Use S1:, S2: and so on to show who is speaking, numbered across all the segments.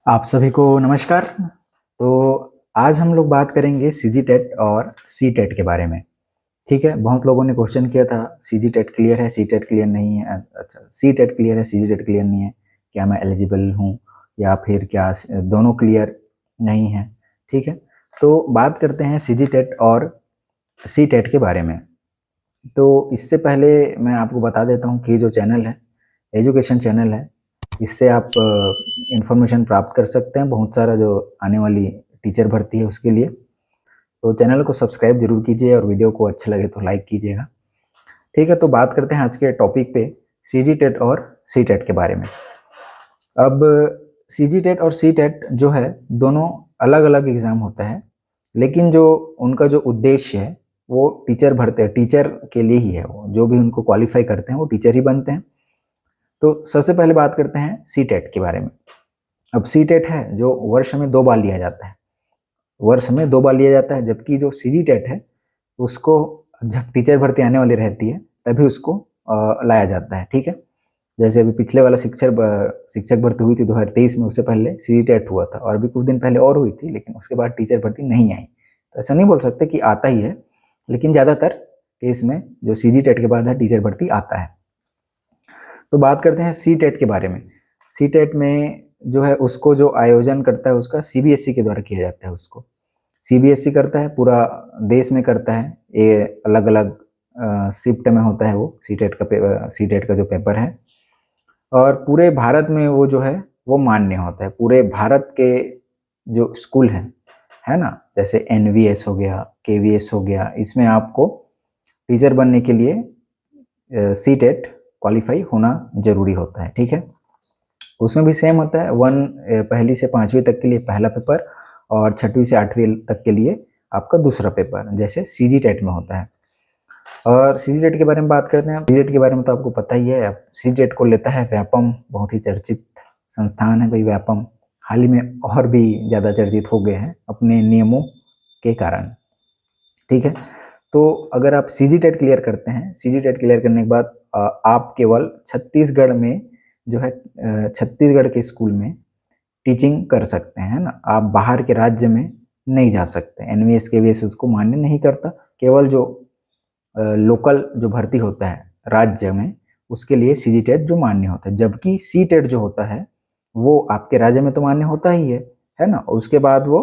S1: आप सभी को नमस्कार। तो आज हम लोग बात करेंगे सीजी टेट और सी टेट के बारे में। ठीक है, बहुत लोगों ने क्वेश्चन किया था सीजी टेट क्लियर है, सी टेट क्लियर नहीं है। अच्छा, सी टेट क्लियर है, सीजी टेट क्लियर नहीं है, क्या मैं एलिजिबल हूँ या फिर क्या दोनों क्लियर नहीं है। ठीक है, तो बात करते हैं सीजी टेट और सी टेट के बारे में। तो इससे पहले मैं आपको बता देता हूँ कि जो चैनल है, एजुकेशन चैनल है, इससे आप इंफॉर्मेशन प्राप्त कर सकते हैं बहुत सारा जो आने वाली टीचर भर्ती है उसके लिए। तो चैनल को सब्सक्राइब जरूर कीजिए और वीडियो को अच्छा लगे तो लाइक कीजिएगा। ठीक है, तो बात करते हैं आज के टॉपिक पे सीजी टेट और सी टेट के बारे में। अब सीजी टेट और सी टेट जो है दोनों अलग अलग एग्ज़ाम होता है, लेकिन जो उनका जो उद्देश्य है वो टीचर भरते हैं, टीचर के लिए ही है। वो जो भी उनको क्वालिफाई करते हैं वो टीचर ही बनते हैं। तो सबसे पहले बात करते हैं सी टेट के बारे में। अब सी टेट है जो वर्ष में 2 बार लिया जाता है, वर्ष में 2 बार लिया जाता है, जबकि जो सीजी टेट है उसको जब टीचर भर्ती आने वाली रहती है तभी उसको लाया जाता है। ठीक है, जैसे अभी पिछले वाला शिक्षक भर्ती हुई थी 2023 में, उससे पहले सीजी टेट हुआ था और अभी कुछ दिन पहले और हुई थी, लेकिन उसके बाद टीचर भर्ती नहीं आई। तो ऐसा नहीं बोल सकते कि आता ही है, लेकिन ज़्यादातर केस में जो सीजी टेट के बाद है टीचर भर्ती आता है। तो बात करते हैं सी टेट के बारे में। सी टेट में जो है उसको जो आयोजन करता है उसका सीबीएसई के द्वारा किया जाता है। उसको सीबीएसई करता है, पूरा देश में करता है। ये अलग अलग शिफ्ट में होता है वो सी टेट का जो पेपर है, और पूरे भारत में वो जो है वो मान्य होता है। पूरे भारत के जो स्कूल हैं, है ना, जैसे एनवीएस हो गया, केवीएस हो गया, इसमें आपको टीचर बनने के लिए सी टेट क्वालिफाई होना जरूरी होता है। ठीक है, उसमें भी सेम होता है। पहली से 5वीं तक के लिए पहला पेपर और 6वीं से 8वीं तक के लिए आपका दूसरा पेपर, जैसे सीजी टेट में होता है। और सीजी टेट के बारे में बात करते हैं। सीजी टेट के बारे में तो आपको पता ही है। सीजी टेट को लेता है व्यापम, बहुत ही चर्चित संस्थान है भाई व्यापम। हाल ही में और भी ज़्यादा चर्चित हो गए हैं अपने नियमों के कारण। ठीक है, तो अगर आप सीजी टेट क्लियर करते हैं, सीजी टेट क्लियर करने के बाद आप केवल छत्तीसगढ़ में जो है छत्तीसगढ़ के स्कूल में टीचिंग कर सकते हैं ना। आप बाहर के राज्य में नहीं जा सकते। एनवीएस केवीएस उसको मान्य नहीं करता। केवल जो लोकल जो भर्ती होता है राज्य में, उसके लिए सीजी टेट जो मान्य होता है, जबकि सी टेट जो होता है वो आपके राज्य में तो मान्य होता ही है ना। और उसके बाद वो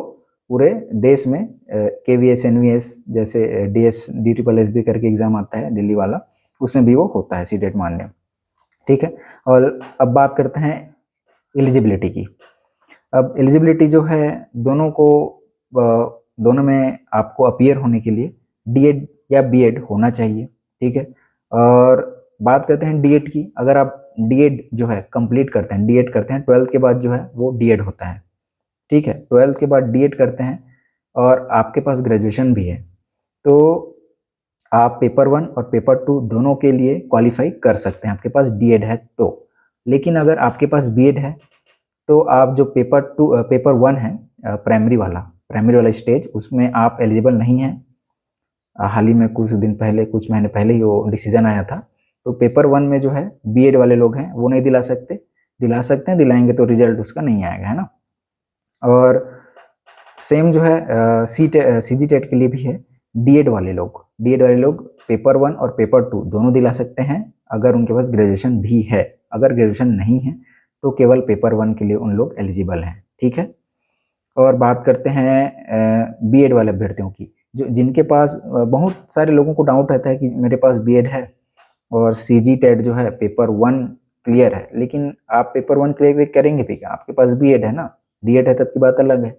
S1: पूरे देश में केवीएस एनवीएस जैसे DS D triple S B करके एग्जाम आता है दिल्ली वाला, उसमें भी वो होता है सी टेट मान्य। ठीक है, और अब बात करते हैं एलिजिबिलिटी की। अब एलिजिबिलिटी जो है दोनों में आपको अपीयर होने के लिए डीएड या बीएड होना चाहिए। ठीक है, और बात करते हैं डीएड की। अगर आप डीएड जो है कंप्लीट करते हैं, डीएड करते हैं 12th के बाद जो है वो डीएड होता है। ठीक है, 12th के बाद डीएड करते हैं और आपके पास ग्रेजुएशन भी है, तो आप पेपर 1 और पेपर 2 दोनों के लिए क्वालिफाई कर सकते हैं, आपके पास डीएड है तो। लेकिन अगर आपके पास बीएड है तो आप जो पेपर 1 है प्राइमरी वाला स्टेज, उसमें आप एलिजिबल नहीं हैं। हाल ही में कुछ महीने पहले ही वो डिसीजन आया था। तो पेपर 1 में जो है बीएड वाले लोग हैं वो नहीं दिला सकते हैं, दिलाएंगे तो रिजल्ट उसका नहीं आएगा, है ना। और सेम जो है सीजी टेट के लिए भी है। डीएड वाले लोग पेपर 1 और पेपर 2 दोनों दिला सकते हैं अगर उनके पास ग्रेजुएशन भी है। अगर ग्रेजुएशन नहीं है तो केवल पेपर 1 के लिए उन लोग एलिजिबल हैं। ठीक है, और बात करते हैं बीएड वाले अभ्यर्थियों की, जो जिनके पास बहुत सारे लोगों को डाउट रहता है कि मेरे पास बीएड है और सीजी टेट जो है पेपर 1 क्लियर है, लेकिन आप पेपर 1 क्लियर करेंगे भी क्या? आपके पास बीएड है ना, डीएड है तब की बात अलग है।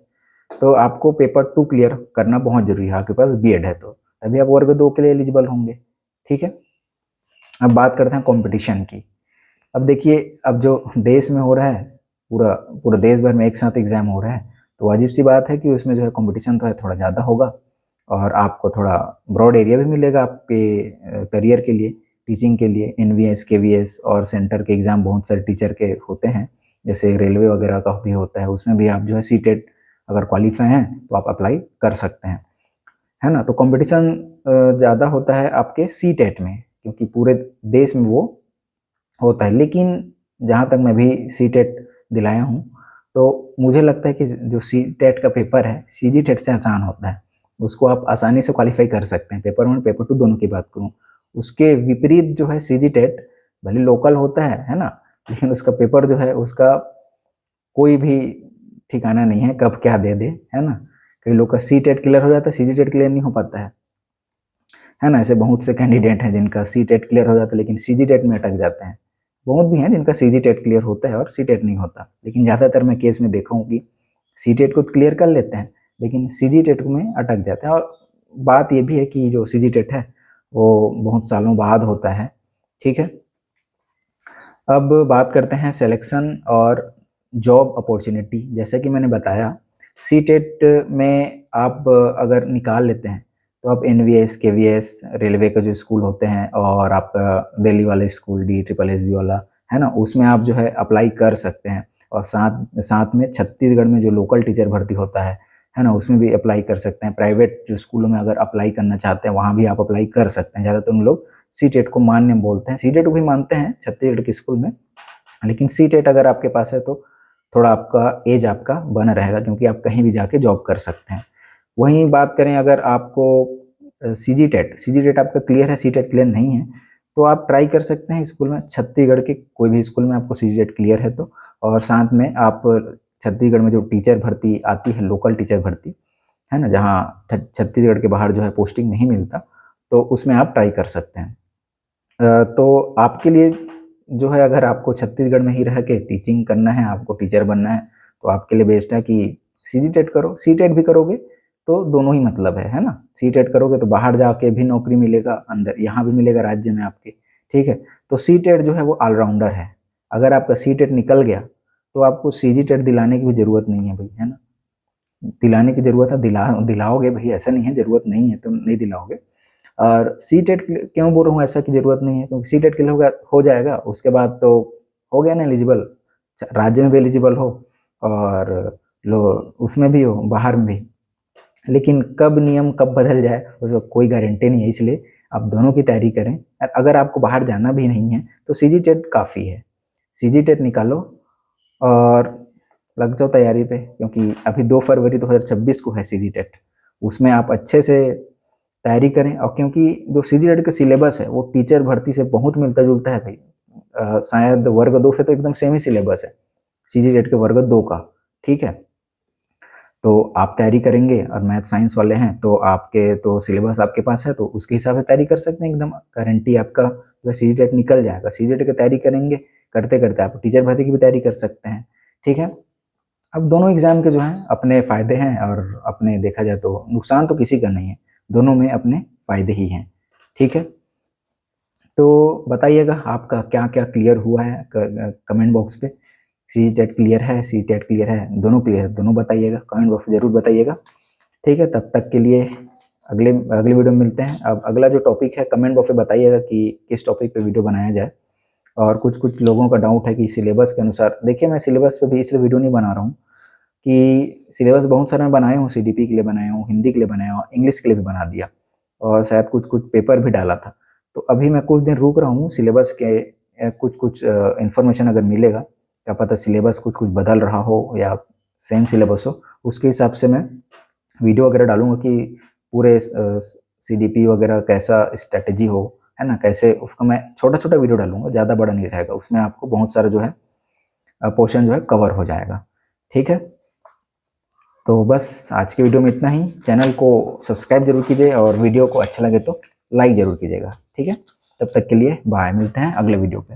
S1: तो आपको पेपर 2 क्लियर करना बहुत जरूरी है, आपके पास बीएड है तो तभी आप वर्ग 2 के लिए एलिजिबल होंगे। ठीक है, अब बात करते हैं कंपटीशन की। अब देखिए, अब जो देश में हो रहा है, पूरा देश भर में एक साथ एग्जाम हो रहा है, तो वाजिब सी बात है कि उसमें जो है कंपटीशन तो है थोड़ा ज़्यादा होगा और आपको थोड़ा ब्रॉड एरिया भी मिलेगा आपके करियर के लिए, टीचिंग के लिए। एनवीएस केवीएस और सेंटर के एग्ज़ाम बहुत सारे टीचर के होते हैं, जैसे रेलवे वगैरह का भी होता है, उसमें भी आप जो है सी टेट अगर क्वालिफाई हैं तो आप अप्लाई कर सकते हैं, है ना। तो कंपटीशन ज़्यादा होता है आपके सी टेट में, क्योंकि पूरे देश में वो होता है। लेकिन जहाँ तक मैं भी सी टेट दिलाया हूँ तो मुझे लगता है कि जो सी टेट का पेपर है सी जी टेट से आसान होता है, उसको आप आसानी से क्वालिफाई कर सकते हैं। पेपर 1 पेपर 2 दोनों की बात करूँ, उसके विपरीत जो है सी जी टेट भले लोकल होता है ना, लेकिन उसका पेपर जो है उसका कोई भी ठिकाना नहीं है कब क्या दे दे, है ना। कई लोग का सी टेट क्लियर हो जाता है, सी जी टेट क्लियर नहीं हो पाता है ना। ऐसे बहुत से कैंडिडेट हैं जिनका सी टेट क्लियर हो जाता है लेकिन सी जी टेट में अटक जाते हैं। बहुत भी हैं जिनका सी जी टेट क्लियर होता है और सी टेट नहीं होता, लेकिन ज़्यादातर मैं केस में देखा हूँ कि सी टेट को क्लियर कर लेते हैं लेकिन सी जी टेट में अटक जाते हैं। और बात ये भी है कि जो सी जी टेट है वो बहुत सालों बाद होता है, ठीक है। अब बात करते हैं सिलेक्शन और जॉब अपॉर्चुनिटी। जैसे कि मैंने बताया सी टेट में आप अगर निकाल लेते हैं तो आप एनवीएस केवीएस रेलवे के जो स्कूल होते हैं और आपका दिल्ली वाला school D triple S B वाला है ना, उसमें आप जो है अप्लाई कर सकते हैं। और साथ साथ में छत्तीसगढ़ में जो लोकल टीचर भर्ती होता है ना, उसमें भी अप्लाई कर सकते हैं। प्राइवेट जो स्कूलों में अगर अप्लाई करना चाहते हैं वहाँ भी आप अप्लाई कर सकते हैं। ज़्यादातर उन लोग सी टेट को मान्य बोलते हैं, सी टेट को भी मानते हैं छत्तीसगढ़ के स्कूल में, लेकिन सी टेट अगर आपके पास है तो थोड़ा आपका एज आपका बना रहेगा क्योंकि आप कहीं भी जाके जॉब कर सकते हैं। वहीं बात करें अगर आपको सी जी टेट आपका क्लियर है, सी टेट क्लियर नहीं है, तो आप ट्राई कर सकते हैं स्कूल में, छत्तीसगढ़ के कोई भी स्कूल में आपको सी जी टेट क्लियर है तो। और साथ में आप छत्तीसगढ़ में जो टीचर भर्ती आती है, लोकल टीचर भर्ती है ना, जहाँ छत्तीसगढ़ के बाहर जो है पोस्टिंग नहीं मिलता, तो उसमें आप ट्राई कर सकते हैं। तो आपके लिए जो है अगर आपको छत्तीसगढ़ में ही रह के टीचिंग करना है, आपको टीचर बनना है, तो आपके लिए बेस्ट है कि सी जी टेट करो। सी टेट भी करोगे तो दोनों ही मतलब है ना। सी टेट करोगे तो बाहर जाके भी नौकरी मिलेगा, अंदर यहाँ भी मिलेगा राज्य में आपके, ठीक है। तो सी टेट जो है वो ऑलराउंडर है। अगर आपका सी टेट निकल गया तो आपको सी जी टेट दिलाने की भी ज़रूरत नहीं है भाई, है ना। दिलाने की ज़रूरत है, दिलाओगे भाई, ऐसा नहीं है ज़रूरत नहीं है तुम नहीं दिलाओगे। और सी टेट क्यों बोल रहा हूँ ऐसा की ज़रूरत नहीं है, क्योंकि सी टेट के लिए हो जाएगा, उसके बाद तो हो गया ना एलिजिबल, राज्य में भी एलिजिबल हो और लो उसमें भी हो, बाहर में भी। लेकिन कब नियम कब बदल जाए उसका कोई गारंटी नहीं है, इसलिए आप दोनों की तैयारी करें। अगर आपको बाहर जाना भी नहीं है तो सी जी टेट काफ़ी है, सी जी टेट निकालो और लग जाओ तैयारी पे, क्योंकि अभी 2 फरवरी 2026 को है सी जी टेट। उसमें आप अच्छे से तैयारी करें। और क्योंकि जो सी जी टेट का सिलेबस है वो टीचर भर्ती से बहुत मिलता जुलता है भाई। शायद वर्ग 2 से तो एकदम सेम ही सिलेबस है सी जी टेट के वर्ग 2 का, ठीक है। तो आप तैयारी करेंगे और मैथ साइंस वाले हैं तो आपके तो सिलेबस आपके पास है, तो उसके हिसाब से तैयारी कर सकते हैं। एकदम गारंटी आपका जो है सी जी टेट निकल जाएगा। सी जी टेट की तैयारी करेंगे, करते करते आप टीचर भर्ती की भी तैयारी कर सकते हैं, ठीक है। अब दोनों एग्जाम के जो हैं अपने फ़ायदे हैं और अपने देखा जाए तो नुकसान तो किसी का नहीं है, दोनों में अपने फ़ायदे ही हैं, ठीक है। तो बताइएगा आपका क्या क्या क्लियर हुआ है कमेंट बॉक्स पे। सी टेट क्लियर है, सी टेट क्लियर है, दोनों क्लियर है, दोनों बताइएगा, कमेंट बॉक्स में ज़रूर बताइएगा, ठीक है। तब तक के लिए अगले वीडियो में मिलते हैं। अब अगला जो टॉपिक है कमेंट बॉक्स में बताइएगा कि किस टॉपिक पे वीडियो बनाया जाए। और कुछ लोगों का डाउट है कि सिलेबस के अनुसार, देखिए मैं सिलेबस पे भी इसलिए वीडियो नहीं बना रहा हूँ कि सिलेबस बहुत सारा मैं बनाया हूँ, सीडीपी के लिए बनाया हूँ, हिंदी के लिए बनाया हूँ, इंग्लिश के लिए भी बना दिया और शायद कुछ पेपर भी डाला था। तो अभी मैं कुछ दिन रुक रहा हूँ, सिलेबस के कुछ इन्फॉर्मेशन अगर मिलेगा, क्या पता सिलेबस कुछ बदल रहा हो या सेम सिलेबस हो, उसके हिसाब से मैं वीडियो वगैरह डालूंगा कि पूरे सीडीपी वगैरह कैसा स्ट्रेटजी हो, है ना, कैसे उसका मैं छोटा छोटा वीडियो डालूंगा, ज़्यादा बड़ा नहीं रहेगा। उसमें आपको बहुत सारा जो है पोर्शन जो है कवर हो जाएगा, ठीक है। तो बस आज के वीडियो में इतना ही। चैनल को सब्सक्राइब जरूर कीजिए और वीडियो को अच्छा लगे तो लाइक ज़रूर कीजिएगा, ठीक है। तब तक के लिए बाय, मिलते हैं अगले वीडियो पे।